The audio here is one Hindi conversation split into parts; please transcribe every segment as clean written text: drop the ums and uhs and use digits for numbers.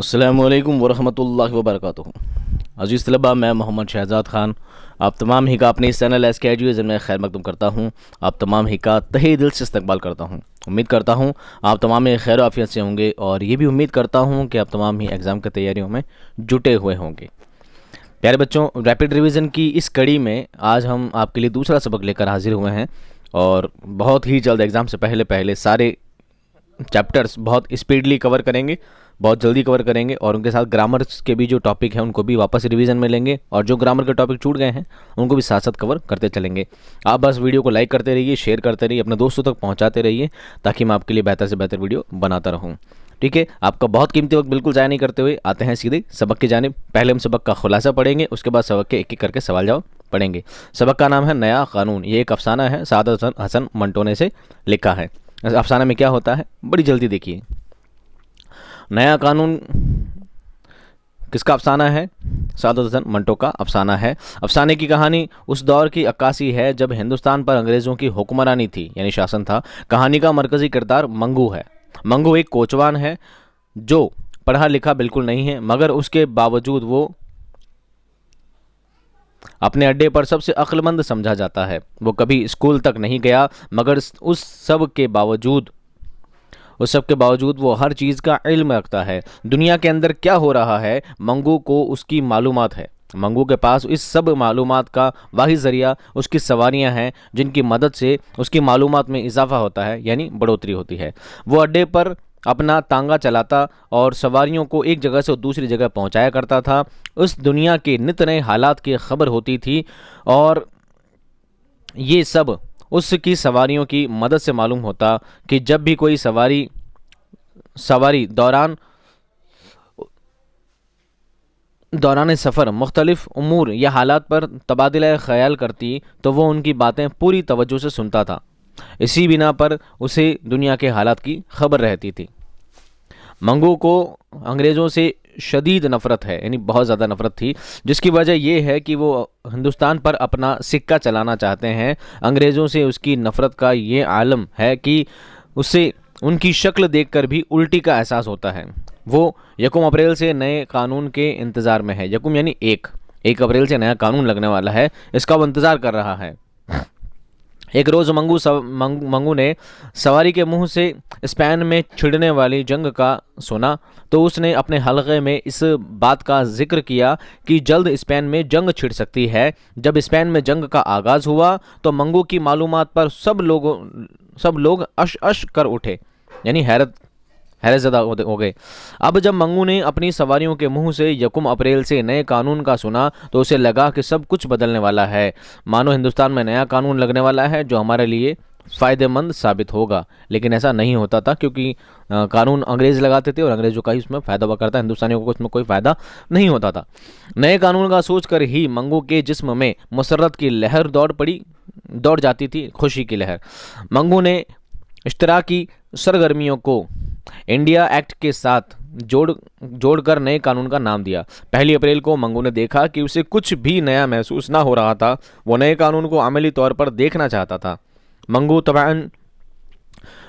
अस्सलामुअलैकुम वरहमतुल्लाहि वबरकातुहू। अज़ीज़ तलबा, मैं मोहम्मद शहजाद ख़ान आप तमाम ही का अपने इस चैनल एस के एजुकेशन में खैर मकदूम करता हूँ। आप तमाम ही का तहे दिल से इस्तकबाल करता हूँ। उम्मीद करता हूँ आप तमाम ही खैर आफियत से होंगे और ये भी उम्मीद करता हूँ कि आप तमाम ही एग्ज़ाम की तैयारियों में जुटे हुए होंगे। प्यारे बच्चों, रैपिड रिवीजन की इस कड़ी में आज हम आपके लिए दूसरा सबक लेकर हाजिर हुए हैं और बहुत ही जल्द एग्ज़ाम से पहले पहले सारे चैप्टर्स बहुत स्पीडली कवर करेंगे, बहुत जल्दी कवर करेंगे और उनके साथ ग्रामर के भी जो टॉपिक हैं उनको भी वापस रिवीजन में लेंगे और जो ग्रामर के टॉपिक छूट गए हैं उनको भी साथ साथ कवर करते चलेंगे। आप बस वीडियो को लाइक करते रहिए, शेयर करते रहिए, अपने दोस्तों तक पहुंचाते रहिए ताकि मैं आपके लिए बेहतर से बेहतर वीडियो बनाता रहूं। ठीक है, आपका बहुत कीमती वक्त बिल्कुल ज़ाया नहीं करते हुए आते हैं सीधे सबक की जानिब। पहले हम सबक का खुलासा पढ़ेंगे, उसके बाद सबक के एक एक करके सवाल जवाब पढ़ेंगे। सबक का नाम है नया कानून। ये एक अफसाना है, सादत हसन मंटो ने से लिखा है। अफसाना में क्या होता है, बड़ी जल्दी देखिए। नया कानून किसका अफसाना है? सादत हसन मंटो का अफसाना है। अफसाने की कहानी उस दौर की अक्कासी है जब हिंदुस्तान पर अंग्रेज़ों की हुक्मरानी थी, यानी शासन था। कहानी का मरकज़ी किरदार मंगू है। मंगू एक कोचवान है जो पढ़ा लिखा बिल्कुल नहीं है, मगर उसके बावजूद वो अपने अड्डे पर सबसे अक्लमंद समझा जाता है। वो कभी स्कूल तक नहीं गया, मगर उस सब के बावजूद वो हर चीज़ का इल्म रखता है। दुनिया के अंदर क्या हो रहा है, मंगू को उसकी मालूमात है। मंगू के पास इस सब मालूमात का वाहिद ज़रिया उसकी सवारियां हैं, जिनकी मदद से उसकी मालूमात में इजाफा होता है, यानी बढ़ोतरी होती है। वो अड्डे पर अपना तांगा चलाता और सवारियों को एक जगह से दूसरी जगह पहुंचाया करता था। उस दुनिया के नित नए हालात की खबर होती थी और ये सब उसकी सवारियों की मदद से मालूम होता कि जब भी कोई सवारी दौरान सफ़र मुख्तलिफ उमूर या हालात पर तबादला ख्याल करती तो वो उनकी बातें पूरी तवज्जो से सुनता था। इसी बिना पर उसे दुनिया के हालात की खबर रहती थी। मंगू को अंग्रेज़ों से शदीद नफ़रत है, यानी बहुत ज़्यादा नफ़रत थी, जिसकी वजह यह है कि वो हिंदुस्तान पर अपना सिक्का चलाना चाहते हैं। अंग्रेज़ों से उसकी नफ़रत का ये आलम है कि उसे उनकी शक्ल देखकर भी उल्टी का एहसास होता है। वो 1 अप्रैल से नए कानून के इंतज़ार में है। यकुम यानी 1 अप्रैल से नया कानून लगने वाला है, इसका वो इंतज़ार कर रहा है। एक रोज़ मंगू ने सवारी के मुंह से स्पेन में छिड़ने वाली जंग का सुना तो उसने अपने हलक़े में इस बात का जिक्र किया कि जल्द स्पेन में जंग छिड़ सकती है। जब स्पेन में जंग का आगाज़ हुआ तो मंगू की मालूमात पर सब लोग अश अश कर उठे, यानी हैरतज़दा हो गए। अब जब मंगू ने अपनी सवारियों के मुंह से 1 अप्रैल से नए कानून का सुना तो उसे लगा कि सब कुछ बदलने वाला है, मानो हिंदुस्तान में नया कानून लगने वाला है जो हमारे लिए फ़ायदेमंद साबित होगा। लेकिन ऐसा नहीं होता था, क्योंकि कानून अंग्रेज़ लगाते थे और अंग्रेज़ों का ही उसमें फ़ायदा हुआ करता, हिंदुस्तानियों को उसमें कोई फ़ायदा नहीं होता था। नए कानून का सोच कर ही मंगू के जिस्म में मुसर्रत की लहर दौड़ जाती थी, खुशी की लहर। मंगू ने इश्तराकी सरगर्मियों को इंडिया एक्ट के साथ जोड़कर नए कानून का नाम दिया। 1 अप्रैल को मंगू ने देखा कि उसे कुछ भी नया महसूस ना हो रहा था। वो नए कानून को अमली तौर पर देखना चाहता था। मंगू तबान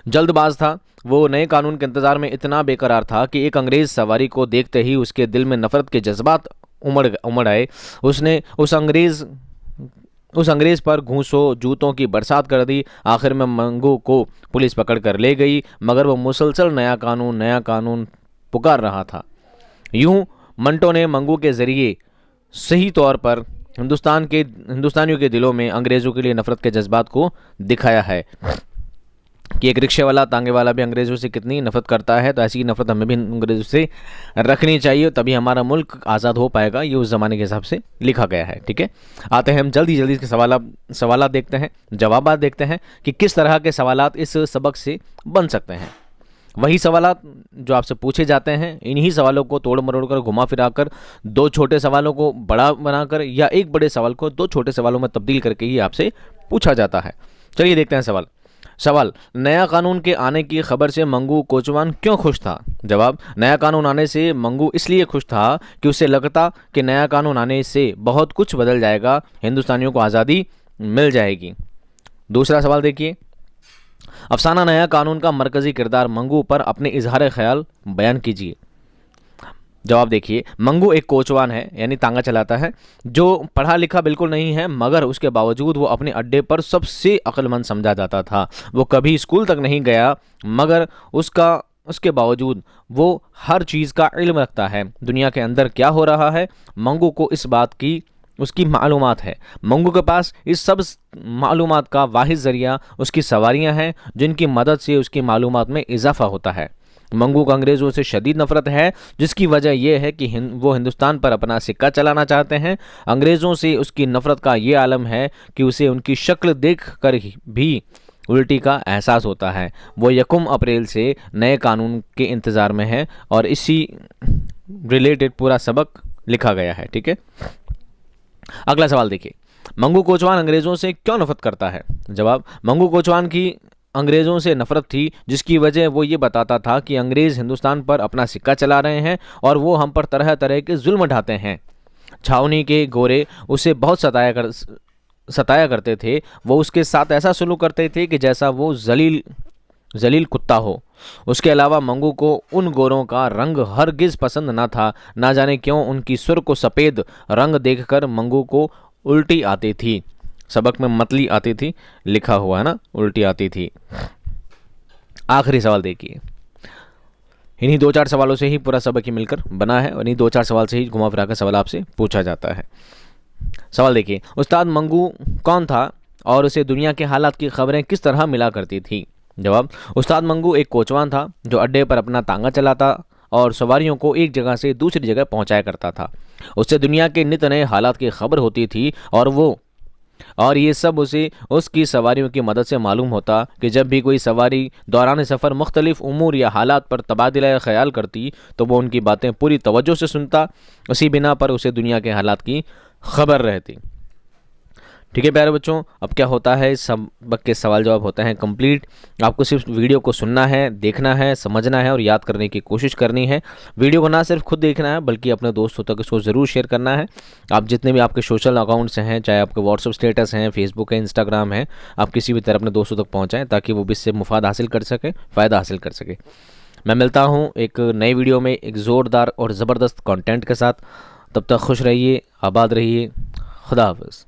जल्दबाज था। वो नए कानून के इंतज़ार में इतना बेकरार था कि एक अंग्रेज़ सवारी को देखते ही उसके दिल में नफ़रत के जज्बात उमड़ आए। उसने उस अंग्रेज़ पर घूंसों जूतों की बरसात कर दी। आखिर में मंगू को पुलिस पकड़ कर ले गई, मगर वो मुसलसल नया कानून पुकार रहा था। यूं मंटो ने मंगू के ज़रिए सही तौर पर हिंदुस्तानियों के दिलों में अंग्रेज़ों के लिए नफ़रत के जज्बात को दिखाया है कि एक रिक्शे वाला, तांगे वाला भी अंग्रेज़ों से कितनी नफ़रत करता है, तो ऐसी नफ़रत हमें भी अंग्रेज़ों से रखनी चाहिए, तभी हमारा मुल्क आज़ाद हो पाएगा। ये उस ज़माने के हिसाब से लिखा गया है। ठीक है, आते हैं हम जल्दी इसके सवालात देखते हैं, जवाबात देखते हैं कि किस तरह के सवालात इस सबक से बन सकते हैं। वही सवालात जो आपसे पूछे जाते हैं, इन्हीं सवालों को तोड़ मरोड़ कर, घुमा फिरा कर, 2 छोटे सवालों को बड़ा बनाकर या एक बड़े सवाल को 2 छोटे सवालों में तब्दील करके ही आपसे पूछा जाता है। चलिए देखते हैं सवाल। नया कानून के आने की खबर से मंगू कोचवान क्यों खुश था? जवाब, नया कानून आने से मंगू इसलिए खुश था कि उसे लगता कि नया कानून आने से बहुत कुछ बदल जाएगा, हिंदुस्तानियों को आज़ादी मिल जाएगी। दूसरा सवाल देखिए। अफसाना नया कानून का मरकज़ी किरदार मंगू पर अपने इजहार ख्याल बयान कीजिए। जवाब देखिए, मंगू एक कोचवान है, यानी तांगा चलाता है, जो पढ़ा लिखा बिल्कुल नहीं है, मगर उसके बावजूद वो अपने अड्डे पर सबसे अक्लमंद समझा जाता था। वो कभी स्कूल तक नहीं गया, मगर उसके बावजूद वो हर चीज़ का इल्म रखता है। दुनिया के अंदर क्या हो रहा है, मंगू को इस बात की उसकी मालूमात है। मंगू के पास इस सब मालूमात का वाहिद ज़रिया उसकी सवारियां हैं, जिनकी मदद से उसकी मालूमात में इजाफा होता है। मंगू को अंग्रेज़ों से शदीद नफ़रत है, जिसकी वजह यह है कि वो हिंदुस्तान पर अपना सिक्का चलाना चाहते हैं। अंग्रेज़ों से उसकी नफ़रत का ये आलम है कि उसे उनकी शक्ल देख कर भी उल्टी का एहसास होता है। वो 1 अप्रैल से नए कानून के इंतज़ार में है और इसी रिलेटेड पूरा सबक लिखा गया है। ठीक है, अगला सवाल देखिए, मंगू कोचवान अंग्रेज़ों से क्यों नफरत करता है? जवाब, मंगू कोचवान की अंग्रेज़ों से नफरत थी, जिसकी वजह वो ये बताता था कि अंग्रेज़ हिंदुस्तान पर अपना सिक्का चला रहे हैं और वो हम पर तरह तरह के जुल्म ढाते हैं। छावनी के गोरे उसे बहुत सताया करते थे। वो उसके साथ ऐसा सलूक करते थे कि जैसा वो जलील कुत्ता हो। उसके अलावा मंगू को उन गोरों का रंग हरगिज़ पसंद ना था। ना जाने क्यों उनकी सुर को सफ़ेद रंग देखकर मंगू को उल्टी आती थी। सबक में मतली आती थी, लिखा हुआ है ना, उल्टी आती थी। आखिरी सवाल देखिए, इन्हीं 2-4 सवालों से ही पूरा सबक ही मिलकर बना है और इन्हीं 2-4 सवाल से ही घुमा फिरा कर सवाल आपसे पूछा जाता है। सवाल देखिए, उस्ताद मंगू कौन था और उसे दुनिया के हालात की खबरें किस तरह मिला करती थी? जवाब, उस्ताद मंगू एक कोचवान था जो अड्डे पर अपना तांगा चलाता और सवारियों को एक जगह से दूसरी जगह पहुंचाया करता था। उससे दुनिया के नित नए हालात की खबर होती थी और ये सब उसे उसकी सवारियों की मदद से मालूम होता कि जब भी कोई सवारी दौरान सफ़र मुख्तलिफ उमूर या हालात पर तबादला ख्याल करती तो वो उनकी बातें पूरी तवज्जो से सुनता। उसी बिना पर उसे दुनिया के हालात की खबर रहती। ठीक है प्यारे बच्चों, अब क्या होता है, सबक के सवाल जवाब होते हैं कंप्लीट। आपको सिर्फ वीडियो को सुनना है, देखना है, समझना है और याद करने की कोशिश करनी है। वीडियो को ना सिर्फ खुद देखना है बल्कि अपने दोस्तों तक इसको ज़रूर शेयर करना है। आप जितने भी आपके सोशल अकाउंट्स हैं, चाहे आपके व्हाट्सअप स्टेटस हैं, फेसबुक है, इंस्टाग्राम है, आप किसी भी तरह अपने दोस्तों तक पहुँचाएँ ताकि वो भी इससे मुफाद हासिल कर सके, फ़ायदा हासिल कर सके। मैं मिलता हूँ एक नई वीडियो में एक ज़ोरदार और ज़बरदस्त कंटेंट के साथ। तब तक खुश रहिए, आबाद रहिए, खुदा हाफ़िज़।